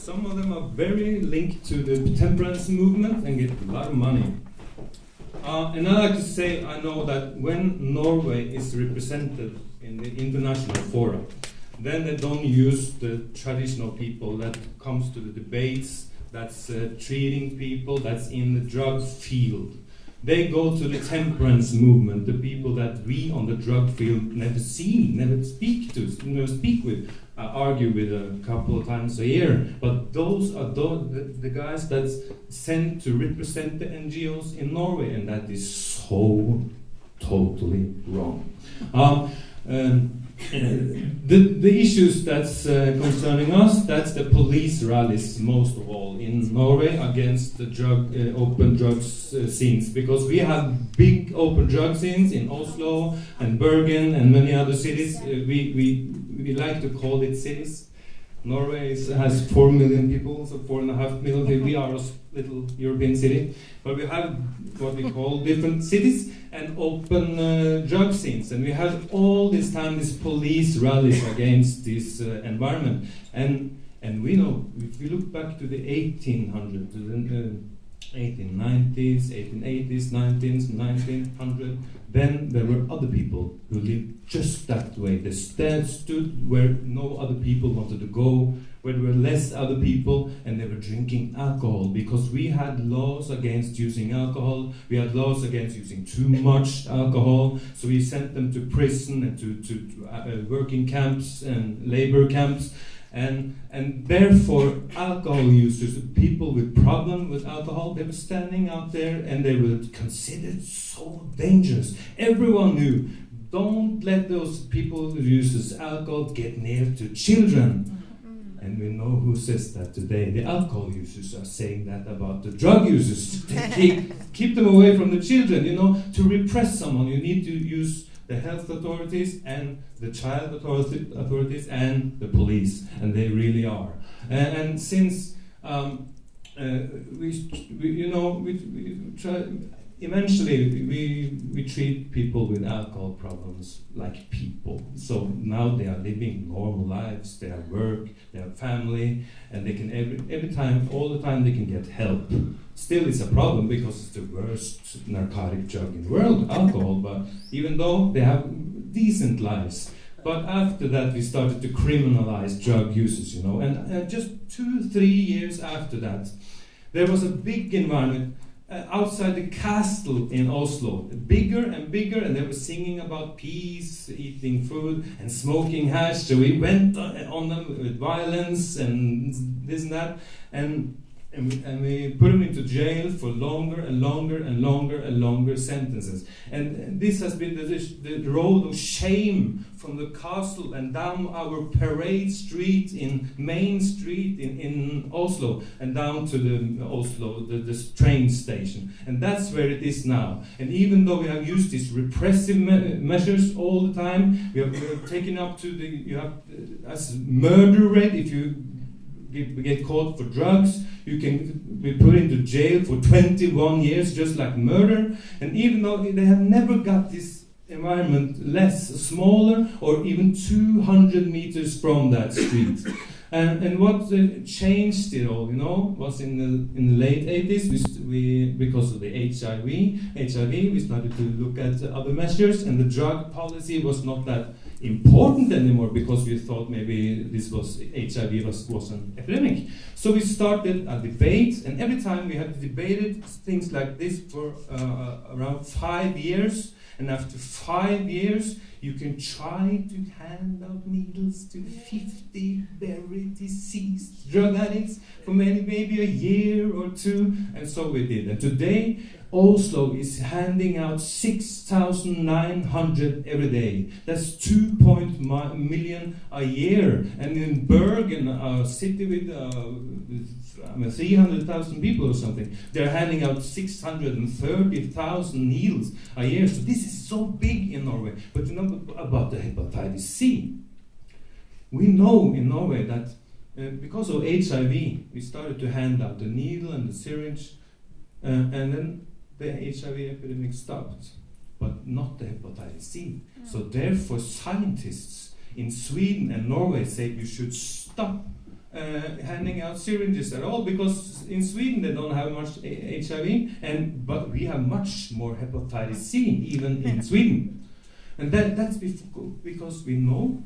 Some of them are very linked to the temperance movement and get a lot of money. And I like to say, I know that when Norway is represented in the international fora, then they don't use the traditional people that comes to the debates, that's treating people, that's in the drug field. They go to the temperance movement, the people that we on the drug field never see, never speak to, never speak with, argue with a couple of times a year. But those are the guys that's sent to represent the NGOs in Norway, and that is so totally wrong. The issues that's concerning us, that's the police rallies most of all in Norway against the open drugs scenes, because we have big open drug scenes in Oslo and Bergen and many other cities. We like to call it cities. Norway has 4 million people, so 4.5 million people. We are a little European city, but we have what we call different cities and open drug scenes, and we have all this time these police rallies against this environment. And we know, if we look back to the 1800s, 1890s, 1880s, 1900s, then there were other people who lived just that way. They stood where no other people wanted to go, where there were less other people, and they were drinking alcohol, because we had laws against using alcohol, we had laws against using too much alcohol, so we sent them to prison and to working camps and labor camps. And therefore, alcohol users, people with problem with alcohol, they were standing out there and they were considered so dangerous. Everyone knew, don't let those people who uses alcohol get near to children. And we know who says that today. The alcohol users are saying that about the drug users. Keep them away from the children. You know, to repress someone, you need to use the health authorities and the child authorities and the police, and they really are. And since we try, eventually we treat people with alcohol problems like people. So now they are living normal lives. They have work, they have family, and they can every time, all the time, they can get help. Still, it's a problem because it's the worst narcotic drug in the world, alcohol. But even though they have decent lives, but after that we started to criminalize drug users, you know. And just 2-3 years after that, there was a big environment outside the castle in Oslo, bigger and bigger, and they were singing about peace, eating food, and smoking hash. So we went on them with violence and this and that, and we put them into jail for longer and longer and longer and longer sentences. And this has been the road of shame from the castle and down our parade street in Main Street in Oslo and down to the Oslo, the train station. And that's where it is now. And even though we have used these repressive measures all the time, we have taken up to as murder rate. If you get caught for drugs, you can be put into jail for 21 years, just like murder. And even though they have never got this environment smaller, or even 200 meters from that street. And what changed it all, you know, was in the late 80s, we because of the HIV, we started to look at other measures, and the drug policy was not that important anymore, because we thought maybe this was HIV was an epidemic. So we started a debate, and every time we had debated things like this for around 5 years. And after 5 years, you can try to hand out needles to 50 very diseased drug addicts for maybe a year or two, and so we did. And today, Oslo is handing out 6,900 every day. That's 2 million a year. And in Bergen, a city with 300,000 people or something, they're handing out 630,000 needles a year. So this is so big in Norway. But you know about the hepatitis C? We know in Norway that because of HIV, we started to hand out the needle and the syringe, and then the HIV epidemic stopped, but not the hepatitis C. So therefore, scientists in Sweden and Norway say you should stop handing out syringes at all, because in Sweden they don't have much HIV, but we have much more hepatitis C even in Sweden, and that's because we know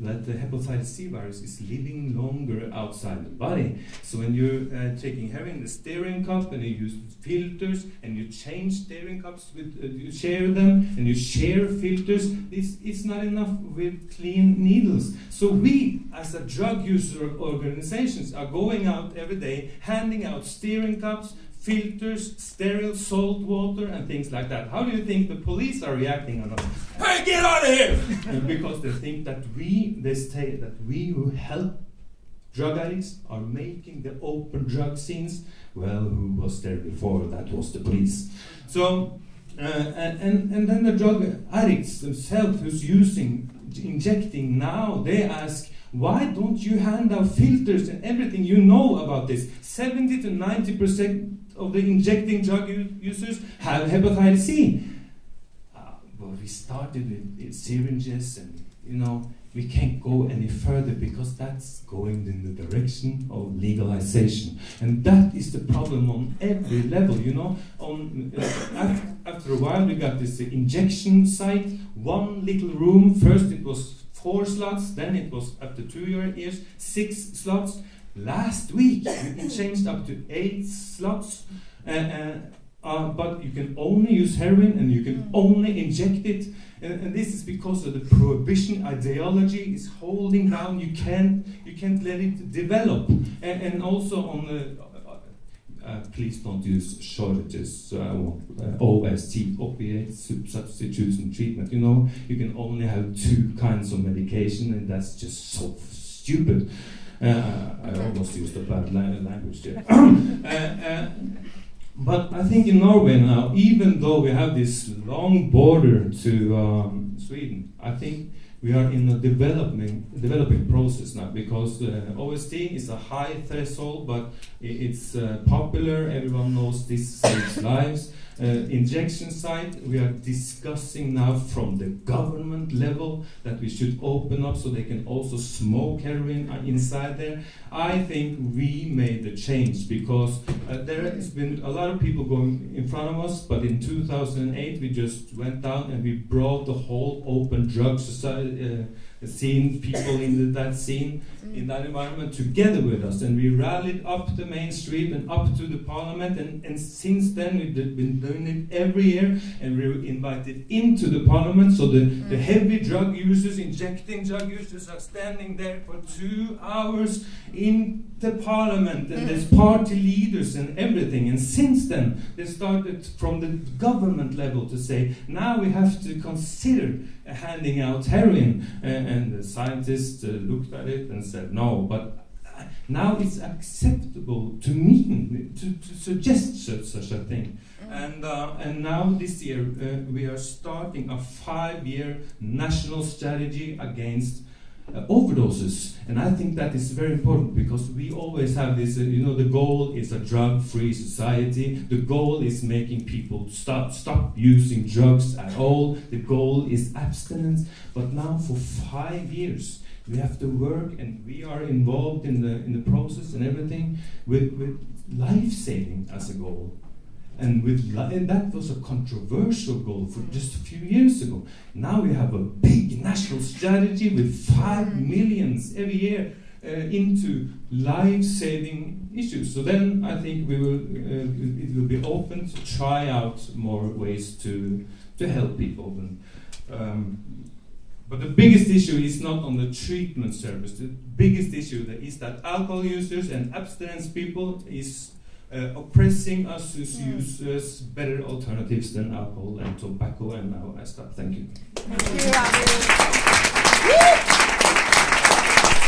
that the hepatitis C virus is living longer outside the body. So when you're taking heroin, the steering cup, and you use filters, and you change steering cups you share them, and you share filters, it's not enough with clean needles. So we, as a drug user organizations, are going out every day, handing out steering cups, filters, sterile salt water, and things like that. How do you think the police are reacting on us? Hey, get out of here! Because they think that they say that we who help drug addicts are making the open drug scenes. Well, who was there before? That was the police. So, and then the drug addicts themselves who's injecting now, they ask, why don't you hand out filters and everything? You know about this. 70 to 90% of the injecting drug users have hepatitis C. Well, we started with syringes, and we can't go any further because that's going in the direction of legalization, and that is the problem on every level. After a while, we got this injection site, one little room. First, it was 4 slots, then it was after 2 years 6 slots. Last week it changed up to 8 slots, but you can only use heroin and you can only inject it, and this is because of the prohibition ideology is holding down. You can't let it develop, and also on the please don't use shortages. So I want OST, opiate substitution treatment. You can only have 2 kinds of medication, and that's just so stupid. I almost used a bad language there. But I think in Norway now, even though we have this long border to Sweden, I think we are in a developing process now, because OST is a high threshold, but it's popular. Everyone knows this saves lives. Injection site, we are discussing now from the government level that we should open up so they can also smoke heroin inside there. I think we made the change, because there has been a lot of people going in front of us, but in 2008 we just went down and we brought the whole open drug society scene, people in that scene, in that environment, together with us, and we rallied up the main street and up to the parliament, and since then we've been doing it every year, and we were invited into the parliament, so the heavy drug users, injecting drug users, are standing there for 2 hours in the parliament, and there's party leaders and everything, and since then they started from the government level to say, now we have to consider handing out heroin, and the scientists looked at it and said no, but now it's acceptable to suggest such a thing. And now this year we are starting a 5-year national strategy against overdoses, and I think that is very important, because we always have this, the goal is a drug-free society. The goal is making people stop using drugs at all. The goal is abstinence. But now for 5 years we have to work, and we are involved in the process and everything with life-saving as a goal. And that was a controversial goal for just a few years ago. Now we have a big national strategy with 5 million every year into life-saving issues. So then I think it will be open to try out more ways to help people. But the biggest issue is not on the treatment service. The biggest issue is that alcohol users and abstinence people is oppressing us who use better alternatives than alcohol and tobacco. And now I stop. Thank you. Thank you.